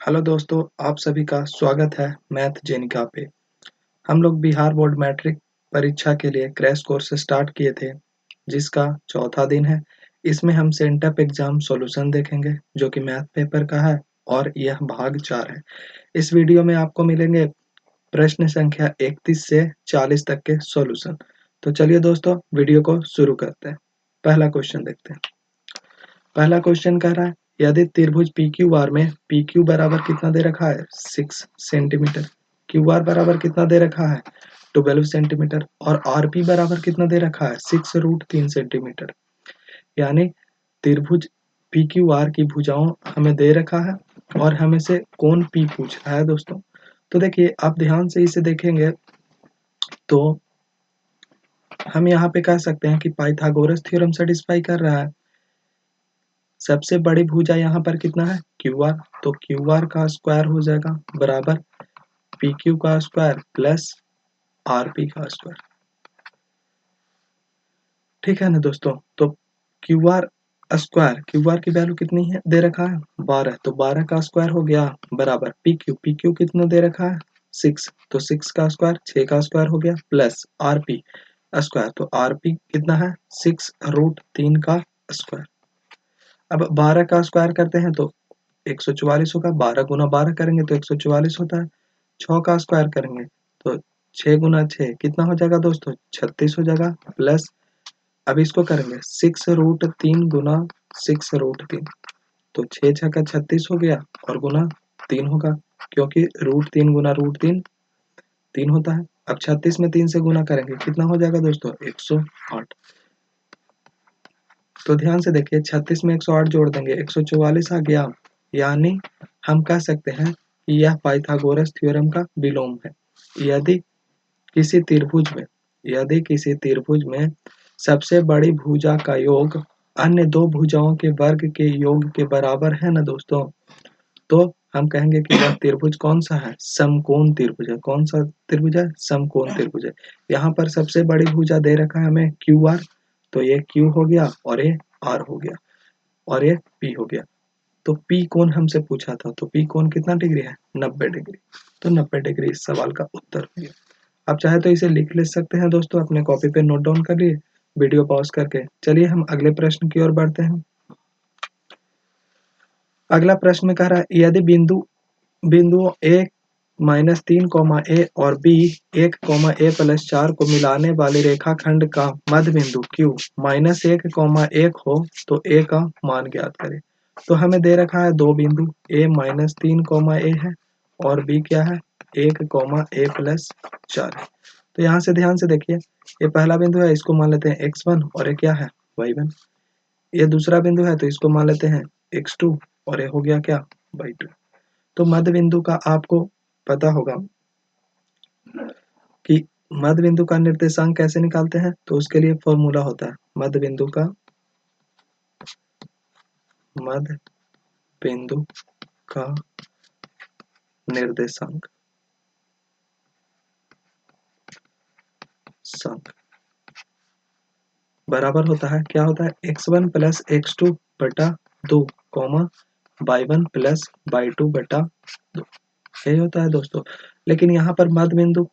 Hello दोस्तों, आप सभी का स्वागत है मैथ जेनिका पे। हम लोग बिहार बोर्ड मैट्रिक परीक्षा के लिए क्रैश कोर्स स्टार्ट किए थे, जिसका चौथा दिन है। इसमें हम सेंटअप एग्जाम सॉल्यूशन देखेंगे, जो कि मैथ पेपर का है और यह भाग 4 है। इस वीडियो में आपको मिलेंगे प्रश्न संख्या 31 से 40 तक के सॉल्यूशन। तो चलिए दोस्तों, वीडियो को शुरू करते हैं। पहला क्वेश्चन देखते हैं। पहला क्वेश्चन कह रहा है, यदि त्रिभुज पी क्यू आर में पी क्यू बराबर कितना दे रखा है 6 सेंटीमीटर, क्यू आर बराबर कितना दे रखा है 12 सेंटीमीटर और आर पी बराबर कितना दे रखा है 6√3 सेंटीमीटर। यानी त्रिभुज पी क्यू आर की भुजाओं हमें दे रखा है और हमें से कोण पी पूछ रहा है दोस्तों। तो देखिए, आप ध्यान से इसे देखेंगे तो हम यहाँ पे कह सकते हैं कि पाइथागोरस थ्योरम सेटिस्फाई कर रहा है। सबसे बड़ी भुजा यहाँ पर कितना है क्यू आर, तो क्यू आर का स्क्वायर हो जाएगा बराबर पी क्यू का स्क्वायर प्लस आर पी का स्क्वायर। ठीक है ना दोस्तों। तो क्यू आर की वैल्यू कितनी है दे रखा है 12, तो 12 का स्क्वायर हो गया बराबर पी क्यू कितना दे रखा है 6, तो 6 का स्क्वायर 6 का स्क्वायर हो गया प्लस आर पी स्क्वायर, तो आर पी कितना है 6√3 का स्क्वायर। अब 12 का स्क्वायर करते हैं तो 144 होगा, 12 गुना 12 करेंगे तो 144 होता है। 6 का स्क्वायर करेंगे तो 6 गुना 6 कितना हो जाएगा दोस्तों 36 हो जाएगा प्लस, अब इसको करेंगे 6√3 गुना 6√3, तो 6 छक्का 36 हो गया और गुना 3 होगा, क्योंकि √3 गुना √3 3 होता है। अब 36 में 3 से गुना करेंगे कितना हो जाएगा दोस्तों 108। तो ध्यान से देखिए, 36 में 108 जोड़ देंगे 144 आ गया। यानी हम कह सकते हैं कि यह पाइथागोरस थ्योरम का विलोम है। यदि किसी त्रिभुज में सबसे बड़ी भुजा का योग अन्य दो भुजाओं के वर्ग के योग के बराबर है ना दोस्तों, तो हम कहेंगे कि वह त्रिभुज कौन सा है समकोण त्रिभुज है। कौन सा त्रिभुज है समकोण त्रिभुज है। यहाँ पर सबसे बड़ी भुजा दे रखा है हमें क्यू आर, तो ये क्यू हो गया और ये आर हो गया और ये पी हो गया। तो पी कोण हमसे पूछा था, तो पी कोण कितना डिग्री है 90 डिग्री। तो 90 डिग्री इस सवाल का उत्तर हो गया। आप चाहे तो इसे लिख ले सकते हैं दोस्तों, अपने कॉपी पे नोट डाउन कर लिए वीडियो पॉज करके। चलिए हम अगले प्रश्न की ओर बढ़ते हैं। अगला प्रश्न में कह रहा है, यदि बिंदुओं ए -3, ए और बी 1, a+4 को मिलाने वाले रेखाखंड का मध्य बिंदु Q -1, 1 हो तो a का मान ज्ञात करें। तो हमें दे रखा है दो बिंदु a -3, a है और b क्या है 1, a+4 है। तो यहाँ से ध्यान से देखिए, ये पहला बिंदु है, इसको मान लेते हैं x1 और ये क्या है y1। ये दूसरा बिंदु है तो इसको मान लेते हैं x2 और ये हो गया क्या y2। तो मध्य बिंदु का आपको पता होगा कि मध्य बिंदु का निर्देशांक कैसे निकालते हैं, तो उसके लिए फॉर्मूला होता है मध्य बिंदु का निर्देशांक बराबर होता है, क्या होता है x1 + x2 बटा 2, y1 + y2 बटा 2, यही होता है दोस्तों। लेकिन यहाँ पर मध्य बिंदु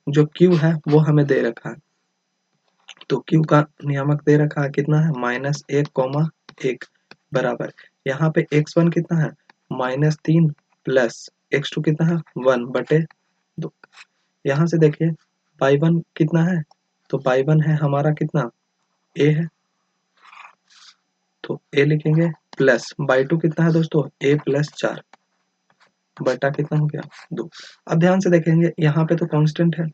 जो Q है वो हमें दे रखा है, तो Q का नियामक दे रखा है कितना है -1, 1 बराबर, यहाँ पे x1 कितना है -3 प्लस x2 कितना है 1/2। यहाँ से देखिए y1 कितना है, तो y1 है हमारा कितना a है, तो a लिखेंगे प्लस y2 कितना है दोस्तों a+4 बटा कितना हो गया 2। अब ध्यान से देखेंगे यहाँ पे तो कांस्टेंट है,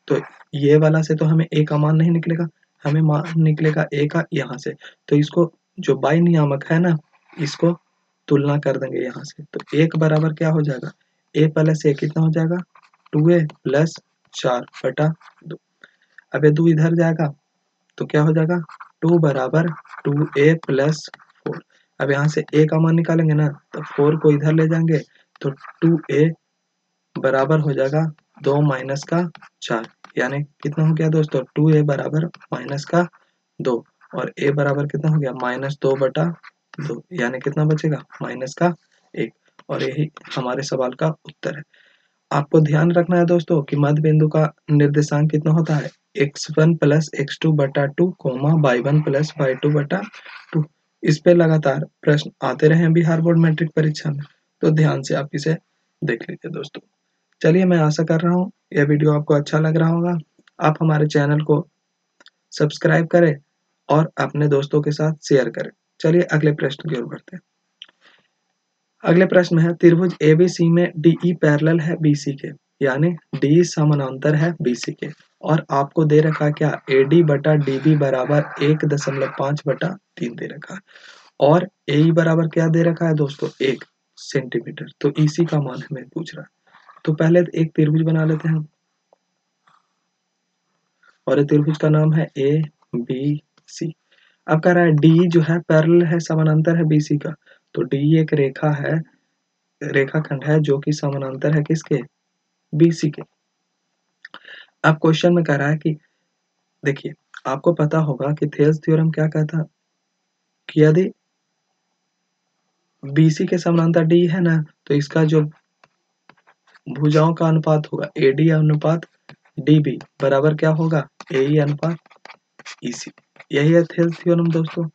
तो ये वाला से तो हमें a का मान नहीं निकलेगा, हमें मान निकलेगा a का यहाँ से। तो इसको जो बाई नियामक है ना, इसको तुलना कर देंगे यहाँ से, तो 1 बराबर क्या हो जाएगा a+a कितना हो जाएगा 2a+4 बटा 2। अब ये 2 इधर जाएगा तो क्या हो जाएगा 2 बराबर 2a+4। अब यहाँ से a का मान निकालेंगे ना, तो 4 को इधर ले जाएंगे तो 2a बराबर हो जाएगा 2 - 4, यानी कितना हो गया दोस्तों 2a बराबर -2 और a बराबर कितना हो गया -2/2, यानी कितना बचेगा -1। और यही हमारे सवाल का उत्तर है। आपको ध्यान रखना है दोस्तों कि मध्य बिंदु का निर्देशांक कितना होता है, x1 प्लस x2 बटा 2 कोमा y1 प्लस y2 बटा 2। इस पे लगातार प्रश्न आते रहे हैं बिहार बोर्ड मैट्रिक परीक्षा में, तो ध्यान से आप इसे देख लीजिए दोस्तों। चलिए, मैं आशा कर रहा हूँ यह वीडियो आपको अच्छा लग रहा होगा। आप हमारे चैनल को सब्सक्राइब करें और अपने दोस्तों के साथ शेयर करें। चलिए अगले प्रश्न की ओर बढ़ते हैं। अगले प्रश्न है, त्रिभुज एबीसी में डीई पैरेलल है बीसी के, यानी डी समानांतर है बीसी के, और आपको दे रखा है क्या, एडी बटा डीबी बराबर 1.5 बटा 3 दे रखा है, और एई बराबर क्या दे रखा है दोस्तों, 1 सेंटीमीटर। तो इसी का मान हमें पूछ रहा है। तो पहले एक त्रिभुज बना लेते हैं, और ये त्रिभुज का नाम है ए बी सी। अब कह रहा है डी जो है पैरेलल है, समानांतर है बीसी का। तो डी एक रेखा है, रेखाखंड है जो कि समानांतर है किसके, बीसी के। अब क्वेश्चन में कह रहा है कि देखिए, आपको पता होगा कि थेल्स थ्योरम क्या कहता है कि यदि बीसी के समानांतर डी है ना, तो इसका जो भुजाओं का अनुपात होगा एडी अनुपात डीबी बराबर क्या होगा, एई अनुपात ईसी। यही है थेल्स थ्योरम दोस्तों,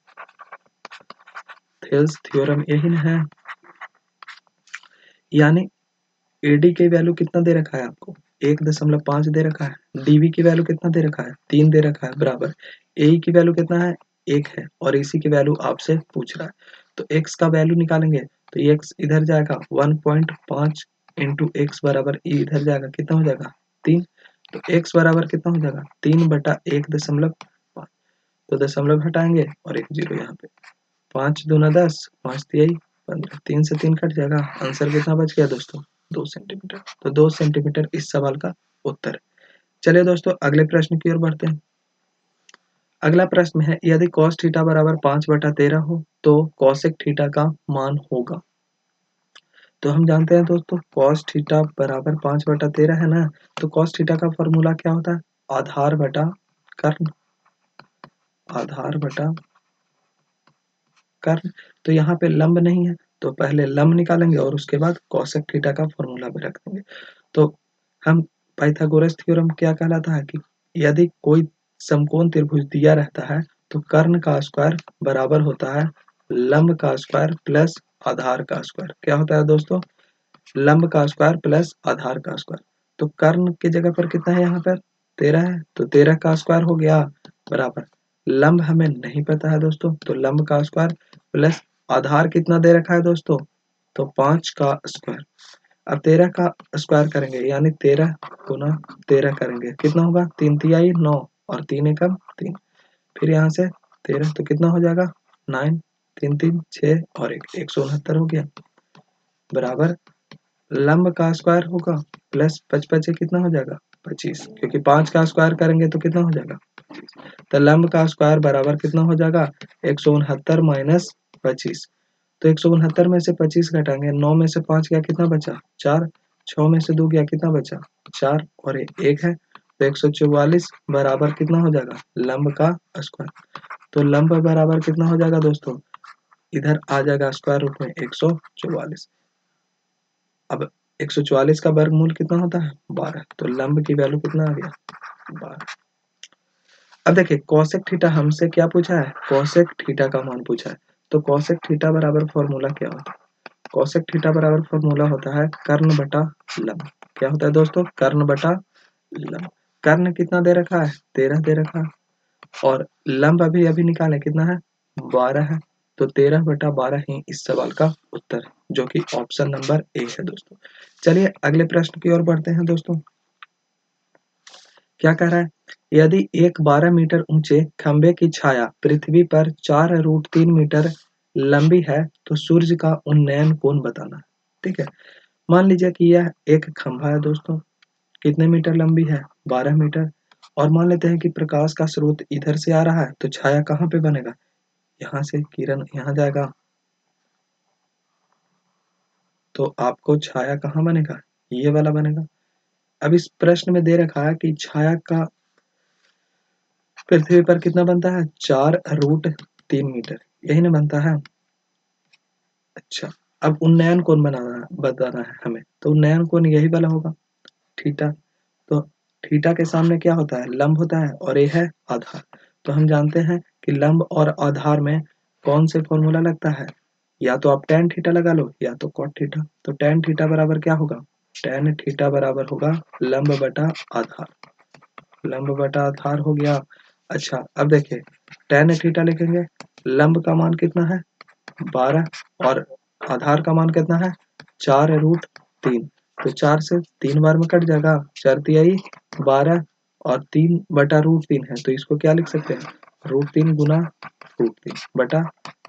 थेल्स थ्योरम यही ना है। यानी एडी की वैल्यू कितना दे रखा है आपको, 1.5 दे रखा है। डीवी की वैल्यू कितना दे रखा है, 3 दे रखा है, बराबर ए की वैल्यू कितना है, 1 है, और इसी की वैल्यू आपसे पूछ रहा है। तो x का वैल्यू निकालेंगे तो ये x इधर जाएगा 1.5 इंटू एक्स बराबर ई इधर जाएगा, कितना हो जाएगा 3। तो x बराबर कितना हो जाएगा 3 बटा 1.5। तो दशमलव हटाएंगे और एक जीरो यहाँ पे, 5 दूना 10, 5 तिहाई 15, 3 से 3 कट जाएगा। आंसर कितना बच गया दोस्तों, 2 सेंटीमीटर। तो 2 सेंटीमीटर इस सवाल का उत्तर है। चलिए दोस्तों अगले प्रश्न की ओर बढ़ते हैं। अगला प्रश्न है, यदि cos थीटा बराबर 5/13 हो तो cosec थीटा का मान होगा। तो हम जानते हैं दोस्तों cos थीटा बराबर 5/13 है ना, तो cos थीटा का फॉर्मूला क्या होता है, आधार बटा कर्ण, आधार बटा कर्ण। तो यहाँ पे लंब नहीं है, तो पहले लंब निकालेंगे और उसके बाद cosec थीटा का फॉर्मूला भी रख देंगे। तो हम पाइथागोरस थ्योरम क्या कहलाता है कि यदि कोई समकोण त्रिभुज दिया रहता है तो कर्ण का स्क्वायर बराबर होता है लंब का स्क्वायर प्लस आधार का स्क्वायर। क्या होता है दोस्तों, लंब का स्क्वायर प्लस आधार का स्क्वायर। तो कर्ण की जगह पर कितना है, यहाँ पर 13 है, तो 13 का स्क्वायर हो गया बराबर, लंब हमें नहीं पता है दोस्तों, तो लंब का स्क्वायर प्लस आधार कितना दे रखा है दोस्तों, तो 5 का स्क्वायर। अब 13 का स्क्वायर करेंगे यानी 13 गुना 13 करेंगे, कितना होगा 3 तिहाई 9 और 3 एकम 3। फिर यहाँ से 13 तो कितना हो जाएगा 9, 3 3 6 और 169 हो गया, बराबर लंब का स्क्वायर होगा प्लस 5 कितना हो जाएगा 25, क्योंकि 5 का स्क्वायर करेंगे तो कितना हो जाएगा 25। तो लंब का स्क्वायर बराबर कितना हो जाएगा 169 माइनस 25। तो 169 में से 25 घटाएंगे, 9 में से 5 गया कितना बचा 4, 6 में से 2 गया कितना बचा 4 और 1 है, तो 144 बराबर कितना हो जाएगा लंब का स्क्वायर। तो लंब बराबर कितना हो जाएगा दोस्तों, इधर आ जाएगा स्क्वायर रूट में 144। अब 144 का वर्गमूल कितना होता है 12, तो लंब की वैल्यू कितना आ गया 12। अब देखिए cosec थीटा हमसे क्या पूछा है, cosec थीटा का मान पूछा है। तो cosec थीटा बराबर फॉर्मूला क्या होता है, cosec थीटा बराबर फॉर्मूला होता है कर्ण बटा लंब। क्या होता है दोस्तों, कर्ण बटा लंब। कर्ण कितना दे रखा है 13 दे रखा है, और लंब अभी अभी निकाले कितना है 12 है। तो 13/12 ही इस सवाल का उत्तर है, जो कि ऑप्शन नंबर ए है दोस्तों। चलिए अगले प्रश्न की ओर बढ़ते हैं दोस्तों। क्या कह रहा है, यदि एक 12 मीटर ऊंचे खंबे की छाया पृथ्वी पर 4√3 मीटर लंबी है तो सूर्य का उन्नयन कोण बताना। ठीक है, मान लीजिए कि यह एक खंभा है दोस्तों, कितने मीटर लंबी है 12 मीटर, और मान लेते हैं कि प्रकाश का स्रोत इधर से आ रहा है, तो छाया कहाँ पे बनेगा, यहाँ से किरण यहाँ जाएगा, तो आपको छाया कहाँ बनेगा, ये वाला बनेगा। अब इस प्रश्न में दे रखा है कि छाया का पृथ्वी पर कितना बनता है 4√3 मीटर, यही ना बनता है। अच्छा, अब उन्नयन कोण बनाना है, बताना है हमें, तो नया कोण यही वाला होगा थीटा। तो थीटा के सामने क्या होता है, लंब होता है, और ये है आधार। तो हम जानते हैं कि लंब और आधार में कौन से फॉर्मूला लगता है, या तो आप tan थीटा लगा लो या तो cot थीटा। तो tan थीटा बराबर क्या होगा, tan थीटा बराबर होगा लंब बटा आधार, लंब बटा आधार हो गया। अच्छा अब देखिए tan थीटा लिखेंगे, लंब का मान कितना है 12 और आधार का मान कितना है 4√3। तो 4 से 3 बार में कट जाएगा, 4 तिहाई 12 और 3/√3 है, तो इसको क्या लिख सकते हैं √3 गुना √3 बटा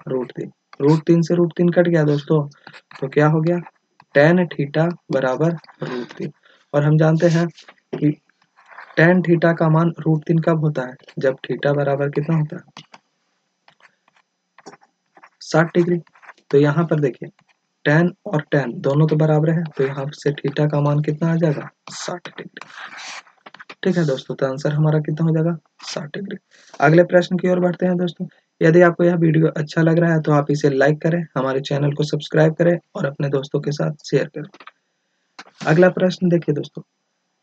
√3। √3 से √3 कट गया दोस्तों, तो क्या हो गया tan थीटा बराबर √3। और हम जानते हैं कि tan थीटा का मान √3 कब होता है, जब थीटा बराबर कितना होता है 60 डिग्री। तो यहाँ पर देखिए tan और tan दोनों तो बराबर है, तो यहाँ से थीटा का मान कितना आ जाएगा 60 डिग्री। ठीक है दोस्तों, तो आंसर हमारा कितना हो जाएगा 60 डिग्री। अगले प्रश्न की ओर बढ़ते हैं दोस्तों। यदि आपको यह वीडियो अच्छा लग रहा है तो आप इसे लाइक करें, हमारे चैनल को सब्सक्राइब करें और अपने दोस्तों के साथ शेयर करें। अगला प्रश्न देखिए दोस्तों,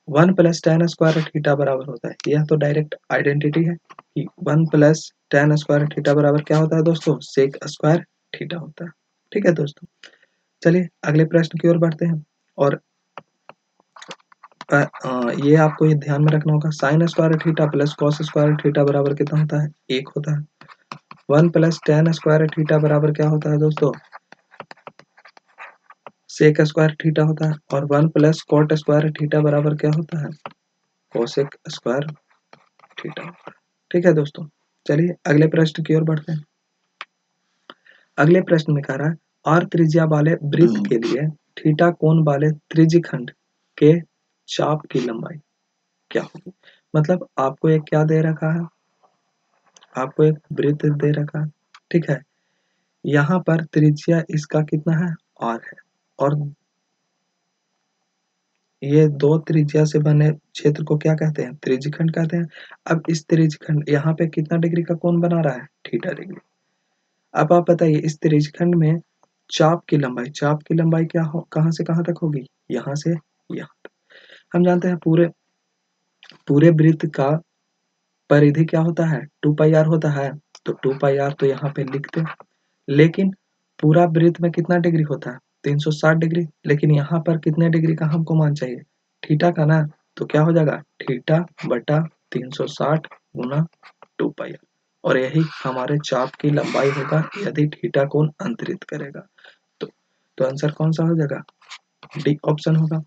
1 + tan स्क्वायर थीटा बराबर होता है, यह तो डायरेक्ट आइडेंटिटी है कि 1 + tan स्क्वायर थीटा बराबर क्या होता है दोस्तों, सेक स्क्वायर थीटा होता है। ठीक है दोस्तों, चलिए अगले प्रश्न की ओर बढ़ते हैं। और ये आपको ये ध्यान में रखना होगा, sine square theta plus cos square theta बराबर कितना होता है, 1 होता है। 1 + tan स्क्वायर थीटा बराबर क्या होता है दोस्तों, सेक स्क्वायर थीटा होता है। और 1 + कॉट स्क्वायर थीटा बराबर क्या होता है, कोसेक स्क्वायर थीटा। ठीक है दोस्तों, चलिए अगले प्रश्न की ओर बढ़ते हैं। अगले प्रश्न में कह रहा है, r त्रिज्या वाले वृत्त के लिए थीटा कोण वाले त्रिज्यखंड के चाप की लंबाई क्या होगी। मतलब आपको एक क्या दे रखा है, आपको एक वृत्त दे रखा है, ठीक है। यहाँ पर त्रिज्या इसका कितना है r है, और ये दो त्रिज्या से बने क्षेत्र को क्या कहते हैं, त्रिज्यखंड कहते हैं। अब इस त्रिज्यखंड यहाँ पे कितना डिग्री का कोण बना रहा है, थीटा डिग्री। अब आप बताइए इस त्रिज्यखंड में चाप की लंबाई क्या हो, कहाँ से कहाँ तक होगी, यहाँ से यहाँ तक। हम जानते हैं पूरे पूरे वृत्त का परिधि क्या होता है 2πr होता है, तो 2πr तो यहाँ पे लिखते हैं। लेकिन पूरा वृत्त में कितना डिग्री होता है 360 डिग्री, लेकिन यहाँ पर कितने डिग्री का हमको मान चाहिए, थीटा का ना। तो क्या हो जाएगा थीटा बटा 360 गुना 2πr, और यही हमारे चाप की लंबाई होगा यदि थीटा कोण अंतरित करेगा। तो आंसर कौन सा हो जाएगा, डी ऑप्शन होगा।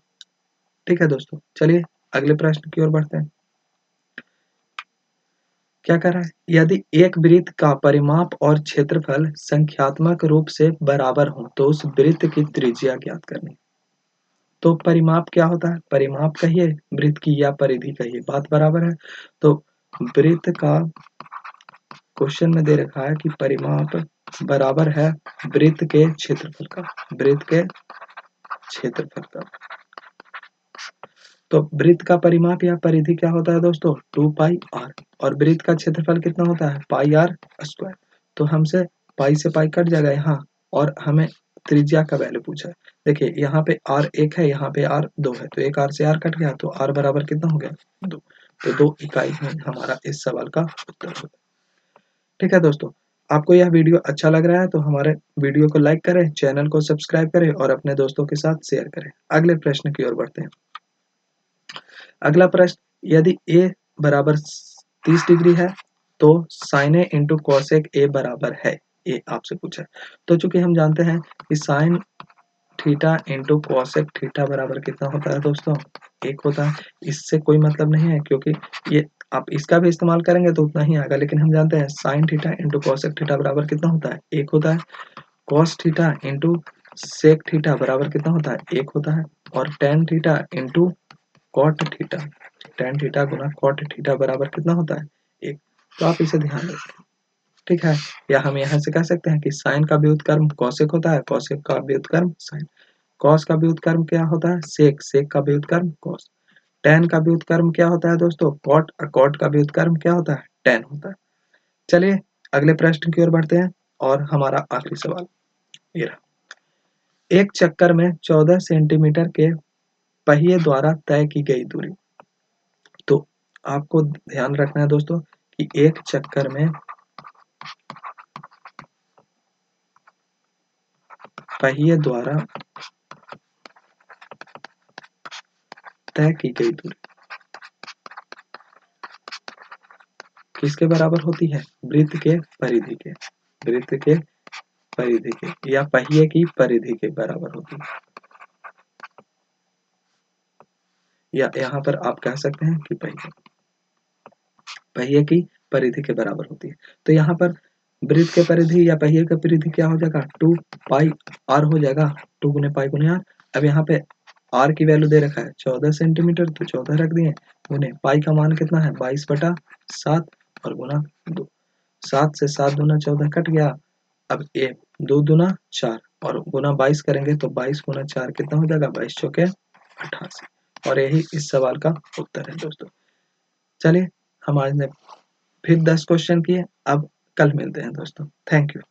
ठीक है दोस्तों, चलिए अगले प्रश्न की ओर बढ़ते हैं। क्या कर रहा है, यदि एक वृत्त का परिमाप और क्षेत्रफल संख्यात्मक रूप से बराबर हो तो उस वृत्त की त्रिज्या ज्ञात करनी। तो परिमाप क्या होता है, परिमाप कहिए वृत्त की या परिधि कहिए, बात बराबर है। तो वृत्त का क्वेश्चन में दे रखा है कि परिमाप बराबर है वृत्त के क्षेत्रफल का, वृत्त के क्षेत्रफल का। तो वृत्त का परिमाप या परिधि क्या होता है दोस्तों 2πr, और वृत्त का क्षेत्रफल कितना होता है πr²। तो हमसे पाई से पाई कट जाएगा यहाँ, और हमें त्रिज्या का वैल्यू पूछा है। देखिए यहाँ पे r1 है, यहाँ पे r2 है, तो एक r से r कट गया, तो r बराबर कितना हो गया 2। तो 2 इकाई में हमारा इस सवाल का उत्तर होगा। ठीक है दोस्तों, आपको यह वीडियो अच्छा लग रहा है तो हमारे वीडियो को लाइक करें, चैनल को सब्सक्राइब करें और अपने दोस्तों के साथ शेयर करें। अगले प्रश्न की ओर बढ़ते हैं। अगला प्रश्न, यदि a बराबर 30 डिग्री है तो sine A into cosec A बराबर है, ये आपसे पूछा है। तो चूंकि हम जानते हैं कि sign theta into cosec theta बराबर कितना होता है दोस्तों, 1 होता है। इससे कोई मतलब नहीं है, क्योंकि ये आप इसका भी इस्तेमाल करेंगे तो उतना ही आएगा, लेकिन हम जानते हैं sine theta into cosec theta बराबर कितना होता है 1 होता है। Cos theta into sec theta बराबर कितना होता है 1 होता है। और tan theta into cot theta, tan theta गुना कॉट थीटा बराबर कितना होता है 1। तो आप इसे ध्यान रखें, ठीक है। या हम यहाँ से कह सकते हैं कि साइन का व्युत्क्रम कॉसेक होता है, कॉसेक का व्युत्क्रम साइन, कॉस का व्युत्क्रम क्या होता है सेक, सेक का व्युत्क्रम कॉस, टेन का व्युत्क्रम क्या होता है दोस्तों कॉट, और कॉट का व्युत्क्रम क्या होता है टेन होता है। चलिए अगले प्रश्न की ओर बढ़ते हैं, और हमारा आखिरी सवाल ये रहा। एक चक्कर में 14 सेंटीमीटर के पहिए द्वारा तय की गई दूरी। तो आपको ध्यान रखना है दोस्तों कि एक चक्कर में पहिए द्वारा तय की गई दूरी किसके बराबर होती है? वृत्त के परिधि के, वृत्त के परिधि के या पहिए की परिधि के बराबर होती है। या यहाँ पर आप कह सकते हैं कि पहिए की परिधि के बराबर होती है। तो यहाँ पर वृत्त के परिधि या पहिए का परिधि क्या हो जाएगा? 2 पाई आर हो जाएगा, 2 गुने पाई गुने आर। अब यहाँ पे आर की वैल्यू दे रखा है 14 सेंटीमीटर, तो 14 रख दिए, गुने पाई का मान कितना है? 22/7 और गुना 2। 7 से 7 दूना 14 कट गया। अब 2 दूना 4 और गुना 22 करेंगे तो 22 गुना 4 कितना हो जाएगा? 22 चौके 88। और यही इस सवाल का उत्तर है दोस्तों। चलिए हम आज ने फिर 10 क्वेश्चन किए। अब कल मिलते हैं दोस्तों। Thank you.